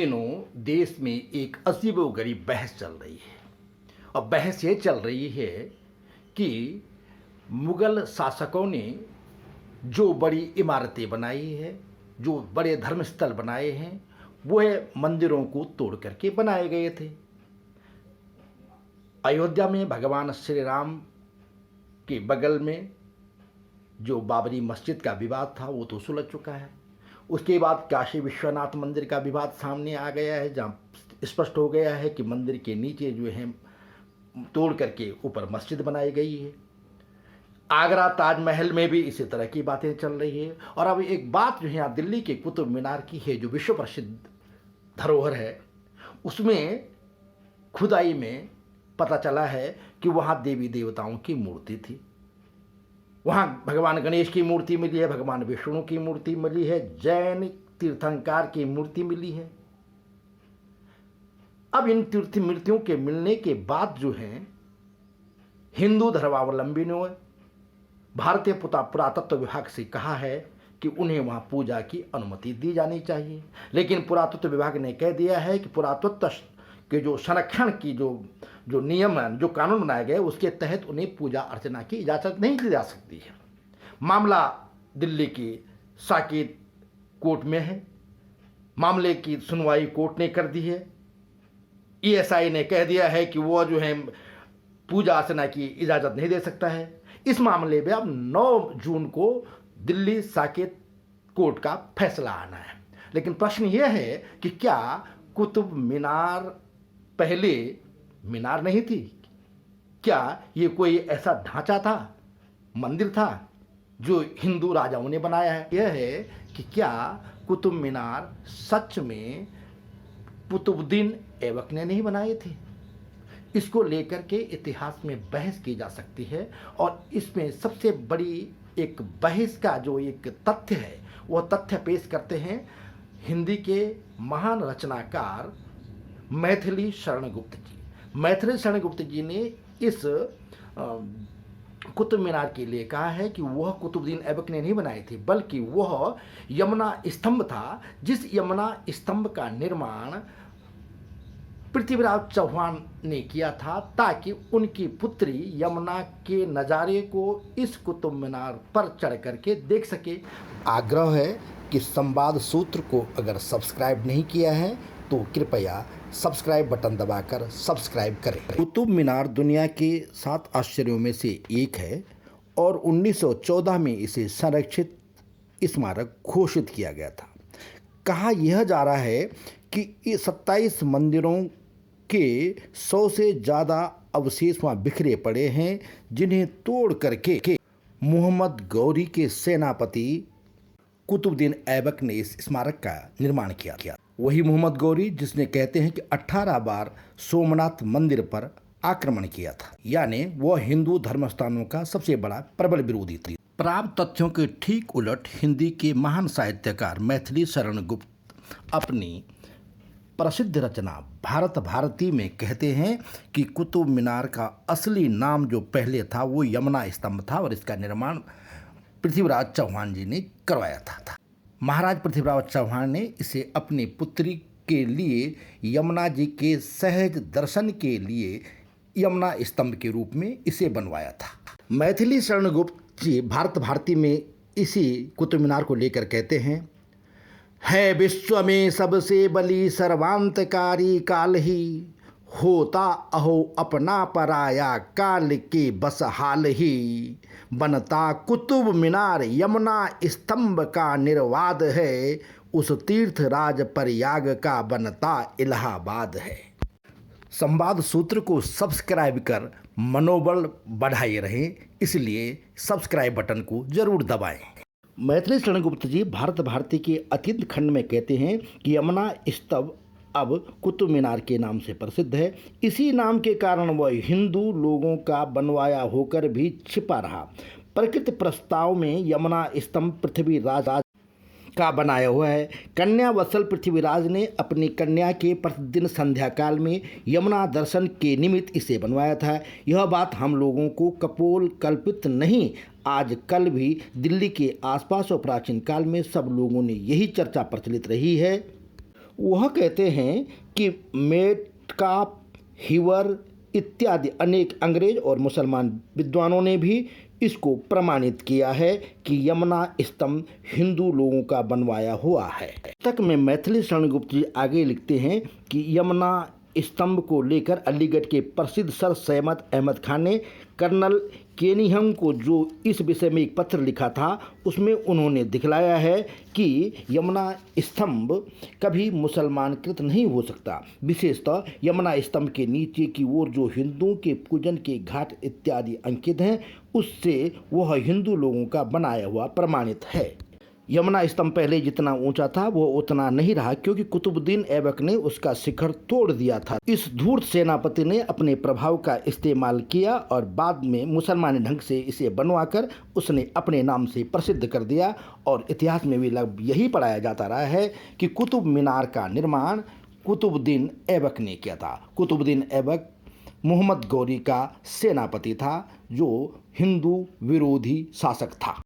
दिनों देश में एक अजीबोगरीब बहस चल रही है। और बहस ये चल रही है कि मुग़ल शासकों ने जो बड़ी इमारतें बनाई है, जो बड़े धर्मस्थल बनाए हैं, वह मंदिरों को तोड़ करके बनाए गए थे। अयोध्या में भगवान श्री राम के बगल में जो बाबरी मस्जिद का विवाद था वो तो सुलझ चुका है। उसके बाद काशी विश्वनाथ मंदिर का विवाद सामने आ गया है, जहाँ स्पष्ट हो गया है कि मंदिर के नीचे जो है तोड़ करके ऊपर मस्जिद बनाई गई है। आगरा ताजमहल में भी इसी तरह की बातें चल रही है। और अब एक बात जो है यहाँ दिल्ली के कुतुब मीनार की है, जो विश्व प्रसिद्ध धरोहर है, उसमें खुदाई में पता चला है कि वहाँ देवी देवताओं की मूर्ति थी। वहाँ भगवान गणेश की मूर्ति मिली है, भगवान विष्णु की मूर्ति मिली है, जैन तीर्थंकर की मूर्ति मिली है। अब इन तीर्थ मूर्तियों के मिलने के बाद जो है हिंदू धर्मावलंबियों ने भारतीय पुरातत्व विभाग से कहा है कि उन्हें वहाँ पूजा की अनुमति दी जानी चाहिए। लेकिन पुरातत्व विभाग ने कह दिया है कि पुरातत्व के जो संरक्षण की जो नियम है, जो कानून बनाए गए, उसके तहत उन्हें पूजा अर्चना की इजाज़त नहीं दी जा सकती है। मामला दिल्ली की साकेत कोर्ट में है। मामले की सुनवाई कोर्ट ने कर दी है। ईएसआई ने कह दिया है कि वो जो है पूजा अर्चना की इजाज़त नहीं दे सकता है। इस मामले में अब 9 जून को दिल्ली साकेत कोर्ट का फैसला आना है। लेकिन प्रश्न यह है कि क्या कुतुब मीनार पहले मीनार नहीं थी? क्या ये कोई ऐसा ढांचा था, मंदिर था जो हिंदू राजाओं ने बनाया है? यह है कि क्या कुतुब मीनार सच में कुतुबुद्दीन ऐबक ने नहीं बनाए थे? इसको लेकर के इतिहास में बहस की जा सकती है। और इसमें सबसे बड़ी एक बहस का जो एक तथ्य है, वह तथ्य पेश करते हैं हिंदी के महान रचनाकार मैथिली शरण गुप्त जी। मैथिली शरण गुप्त जी ने इस कुतुब मीनार के लिए कहा है कि वह कुतुबुद्दीन ऐबक ने नहीं बनाई थी, बल्कि वह यमुना स्तंभ था, जिस यमुना स्तंभ का निर्माण पृथ्वीराज चौहान ने किया था, ताकि उनकी पुत्री यमुना के नज़ारे को इस कुतुब मीनार पर चढ़ करके देख सके। आग्रह है कि संवाद सूत्र को अगर सब्सक्राइब नहीं किया है तो कृपया सब्सक्राइब बटन दबाकर सब्सक्राइब करें। कुतुब मीनार दुनिया के 7 आश्चर्यों में से एक है और 1914 में इसे संरक्षित स्मारक घोषित किया गया था। कहा यह जा रहा है कि 27 मंदिरों के 100 से ज़्यादा अवशेष वहाँ बिखरे पड़े हैं, जिन्हें तोड़ करके मोहम्मद गौरी के सेनापति कुतुबुद्दीन ऐबक ने इस स्मारक का निर्माण किया। वही मोहम्मद गौरी जिसने कहते हैं कि 18 बार सोमनाथ मंदिर पर आक्रमण किया था, यानी वह हिंदू धर्मस्थानों का सबसे बड़ा प्रबल विरोधी था। प्राप्त तथ्यों के ठीक उलट हिंदी के महान साहित्यकार मैथिली शरण गुप्त अपनी प्रसिद्ध रचना भारत भारती में कहते हैं कि कुतुब मीनार का असली नाम जो पहले था वो यमुना स्तंभ था और इसका निर्माण पृथ्वीराज चौहान जी ने करवाया था। महाराज पृथ्वीराज चौहान ने इसे अपनी पुत्री के लिए यमुना जी के सहज दर्शन के लिए यमुना स्तंभ के रूप में इसे बनवाया था। मैथिली शरण गुप्त जी भारत भारती में इसी कुतुब मीनार को लेकर कहते हैं, है विश्व में सबसे बली सर्वांतकारी काल ही, होता अहो अपना पराया काल के बस हाल ही, बनता कुतुब मीनार यमुना स्तंभ का निर्वाद है, उस तीर्थ राज प्रयाग का बनता इलाहाबाद है। संवाद सूत्र को सब्सक्राइब कर मनोबल बढ़ाए रहें, इसलिए सब्सक्राइब बटन को जरूर दबाएं। मैथिली शरण गुप्त जी भारत भारती के अतीत खंड में कहते हैं कि यमुना स्तंभ अब कुतुब मीनार के नाम से प्रसिद्ध है। इसी नाम के कारण वह हिंदू लोगों का बनवाया होकर भी छिपा रहा। प्रकृत प्रस्ताव में यमुना स्तंभ पृथ्वीराज का बनाया हुआ है। कन्या वत्सल पृथ्वीराज ने अपनी कन्या के प्रतिदिन संध्या काल में यमुना दर्शन के निमित्त इसे बनवाया था। यह बात हम लोगों को कपोल कल्पित नहीं, आज कल भी दिल्ली के आसपास और प्राचीन काल में सब लोगों ने यही चर्चा प्रचलित रही है। वह कहते हैं कि मेटकाफ, हिवर इत्यादि अनेक अंग्रेज और मुसलमान विद्वानों ने भी इसको प्रमाणित किया है कि यमुना स्तंभ हिंदू लोगों का बनवाया हुआ है। तक में मैथिली शरण गुप्त जी आगे लिखते हैं कि यमुना स्तंभ को लेकर अलीगढ़ के प्रसिद्ध सर सैयद अहमद खान ने कर्नल केनिहम को जो इस विषय में एक पत्र लिखा था, उसमें उन्होंने दिखलाया है कि यमुना स्तंभ कभी मुसलमानकृत नहीं हो सकता। विशेषतः यमुना स्तंभ के नीचे की ओर जो हिंदुओं के पूजन के घाट इत्यादि अंकित हैं, उससे वह हिंदू लोगों का बनाया हुआ प्रमाणित है। यमुना स्तंभ पहले जितना ऊंचा था वो उतना नहीं रहा, क्योंकि कुतुबुद्दीन ऐबक ने उसका शिखर तोड़ दिया था। इस धूर्त सेनापति ने अपने प्रभाव का इस्तेमाल किया और बाद में मुसलमानी ढंग से इसे बनवाकर उसने अपने नाम से प्रसिद्ध कर दिया। और इतिहास में भी लगभग यही पढ़ाया जाता रहा है कि कुतुब मीनार का निर्माण कुतुबुद्दीन ऐबक ने किया था। कुतुबुद्दीन ऐबक मोहम्मद गौरी का सेनापति था, जो हिंदू विरोधी शासक था।